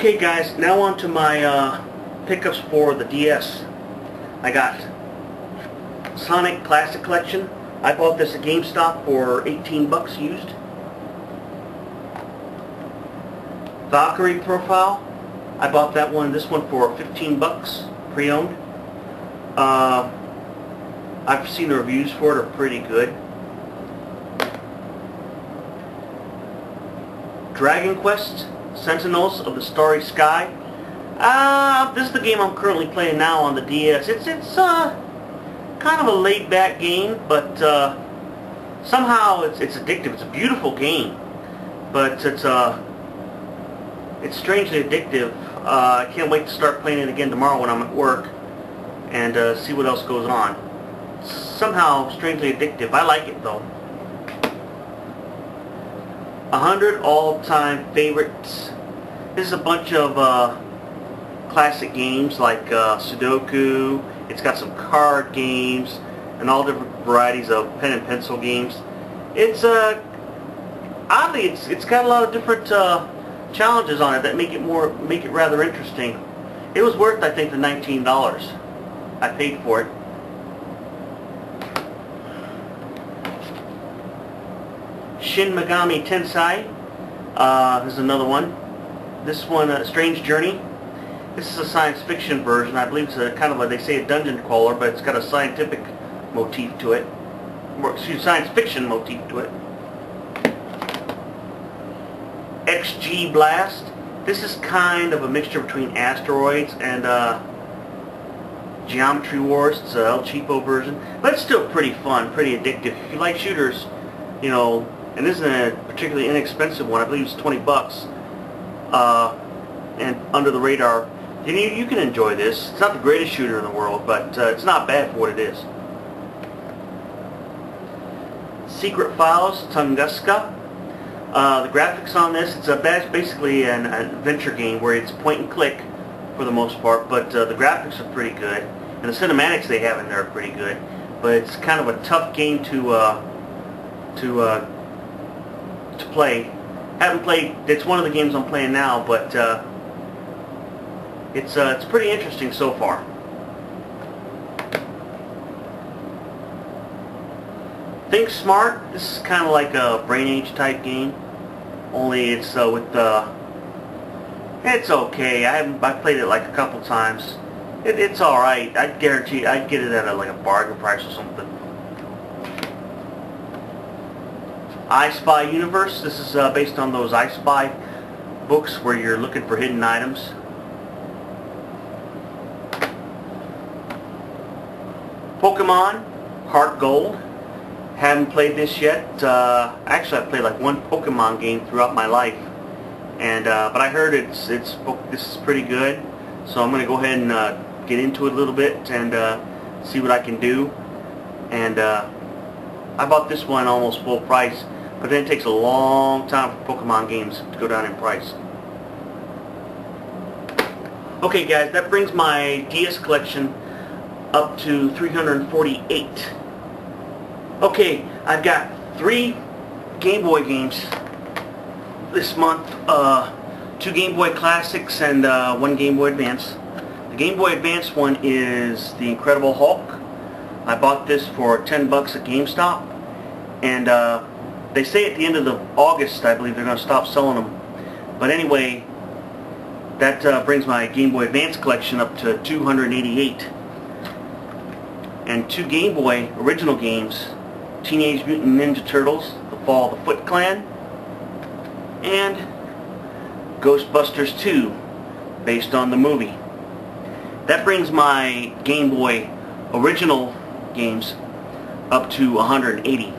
Okay guys, now on to my pickups for the DS. I got Sonic Classic Collection. I bought this at GameStop for 18 bucks used. Valkyrie Profile. I bought this one for 15 bucks pre-owned. I've seen the reviews for it are pretty good. Dragon Quest Sentinels of the Starry Sky. This is the game I'm currently playing now on the DS. It's kind of a laid-back game, but somehow it's addictive. It's a beautiful game, but it's strangely addictive. I can't wait to start playing it again tomorrow when I'm at work and see what else goes on. Somehow strangely addictive. I like it though. 100 all-time favorites. This is a bunch of classic games like Sudoku. It's got some card games and all different varieties of pen and pencil games. It's oddly it's got a lot of different challenges on it that make it rather interesting. It was worth, I think, the $19 I paid for it. Shin Megami Tensei. This is another one. This one, Strange Journey. This is a science fiction version. I believe it's a kind of they say a dungeon crawler, but it's got a scientific motif to it. Or, excuse me, science fiction motif to it. XG Blast. This is kind of a mixture between Asteroids and Geometry Wars. It's a El Cheapo version, but it's still pretty fun, pretty addictive. If you like shooters, you know, and this is a particularly inexpensive one. I believe it's 20 bucks, and under the radar. You can enjoy this. It's not the greatest shooter in the world, but it's not bad for what it is. Secret Files Tunguska. The graphics on this, it's basically an adventure game where it's point and click for the most part, but the graphics are pretty good, and the cinematics they have in there are pretty good. But it's kind of a tough game to play. Haven't played. It's one of the games I'm playing now, but it's pretty interesting so far. Think Smart. This is kind of like a Brain Age type game, only it's with it's okay. I played it like a couple times. It's all right. I guarantee I'd get it at like a bargain price or something. I Spy Universe. This is based on those I Spy books where you're looking for hidden items. Pokemon Heart Gold. Haven't played this yet. Actually, I've played like one Pokemon game throughout my life, and but I heard this is pretty good. So I'm going to go ahead and get into it a little bit and see what I can do. And I bought this one almost full price, but then it takes a long time for Pokemon games to go down in price. Okay guys, that brings my DS collection up to 348. Okay, I've got 3 Game Boy games this month. 2 Game Boy Classics and 1 Game Boy Advance. The Game Boy Advance one is The Incredible Hulk. I bought this for 10 bucks at GameStop, and they say at the end of August, I believe they're going to stop selling them. But anyway, that brings my Game Boy Advance collection up to 288. And 2 Game Boy original games, Teenage Mutant Ninja Turtles, The Fall of the Foot Clan, and Ghostbusters 2, based on the movie. That brings my Game Boy original games up to 180.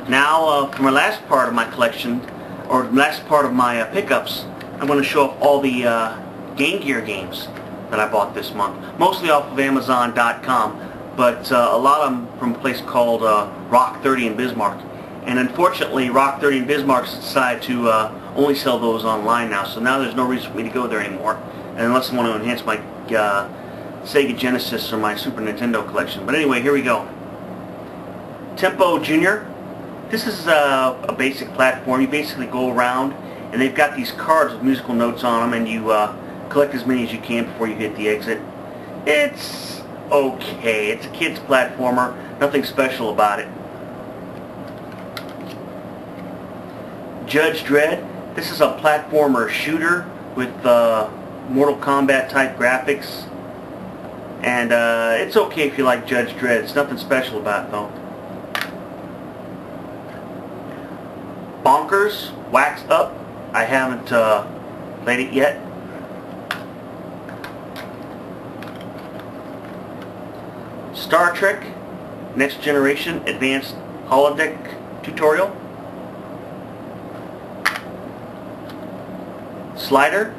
Now, for my last part of my collection, or last part of my pickups, I'm going to show off all the Game Gear games that I bought this month, mostly off of Amazon.com. But a lot of them from a place called Rock 30 in Bismarck. And unfortunately, Rock 30 in Bismarck decided to only sell those online now. So now there's no reason for me to go there anymore, and unless I want to enhance my Sega Genesis or my Super Nintendo collection. But anyway, here we go. Tempo Junior. This is a basic platform. You basically go around and they've got these cards with musical notes on them, and you collect as many as you can before you hit the exit. It's okay. It's a kid's platformer. Nothing special about it. Judge Dredd. This is a platformer shooter with Mortal Kombat type graphics. And it's okay if you like Judge Dredd. It's nothing special about it though. Bonkers, Wax Up. I haven't played it yet. Star Trek Next Generation Advanced Holodeck Tutorial. Slider.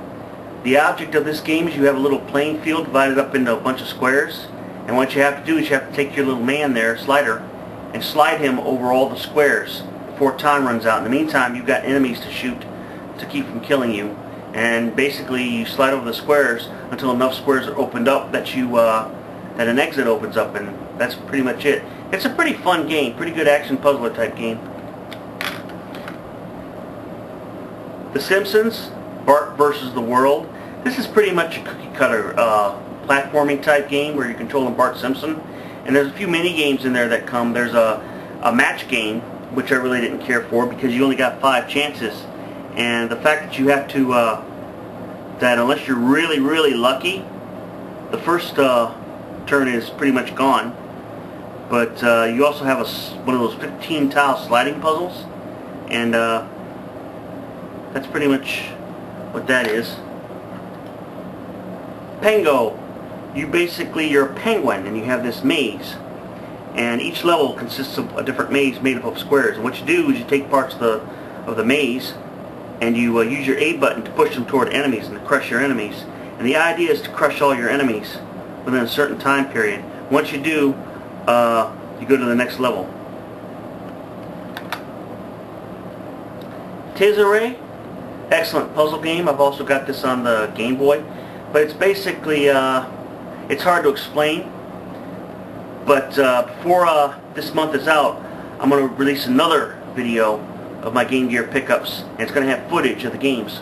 The object of this game is you have a little playing field divided up into a bunch of squares, and what you have to do is you have to take your little man there, Slider, and slide him over all the squares before time runs out. In the meantime, you've got enemies to shoot to keep from killing you, and basically you slide over the squares until enough squares are opened up that you that an exit opens up, and that's pretty much it. It's a pretty fun game, pretty good action puzzler type game. The Simpsons, Bart versus the World. This is pretty much a cookie cutter platforming type game where you're controlling Bart Simpson, and there's a few mini games in there that come. There's a match game, which I really didn't care for because you only got 5 chances, and the fact that you have to that unless you're really lucky, the first turn is pretty much gone. But you also have one of those 15 tile sliding puzzles, and that's pretty much what that is. Pengo. You're a penguin and you have this maze, and each level consists of a different maze made up of squares, and what you do is you take parts of the maze and you use your A button to push them toward enemies and to crush your enemies, and the idea is to crush all your enemies within a certain time period. Once you do, you go to the next level. Tezzeret. Excellent puzzle game. I've also got this on the Game Boy, but it's basically it's hard to explain, but before this month is out, I'm going to release another video of my Game Gear pickups, and it's going to have footage of the games.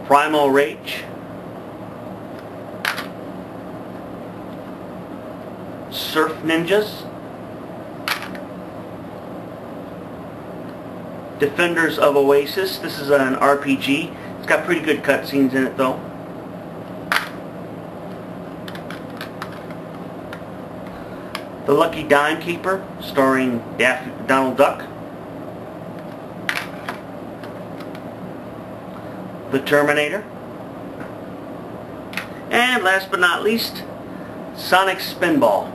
Primal Rage, Surf Ninjas, Defenders of Oasis. This is an RPG. It's got pretty good cutscenes in it though. The Lucky Dime Keeper, starring Donald Duck. The Terminator. And last but not least, Sonic Spinball.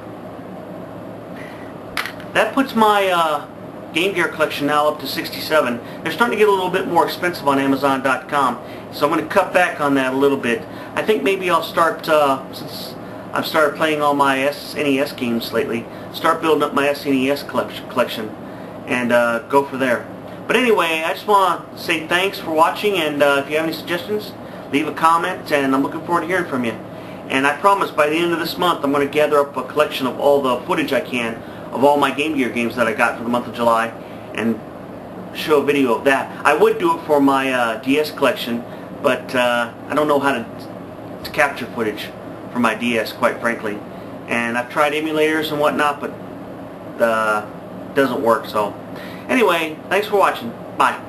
That puts my Game Gear collection now up to 67. They're starting to get a little bit more expensive on Amazon.com, so I'm going to cut back on that a little bit. I think maybe I'll start, since I've started playing all my SNES games lately, start building up my SNES collection and go for there. But anyway, I just want to say thanks for watching, and if you have any suggestions, leave a comment, and I'm looking forward to hearing from you. And I promise by the end of this month I'm going to gather up a collection of all the footage I can of all my Game Gear games that I got for the month of July and show a video of that. I would do it for my DS collection, but I don't know how to capture footage for my DS, quite frankly. And I've tried emulators and whatnot, but it doesn't work. So anyway, thanks for watching. Bye.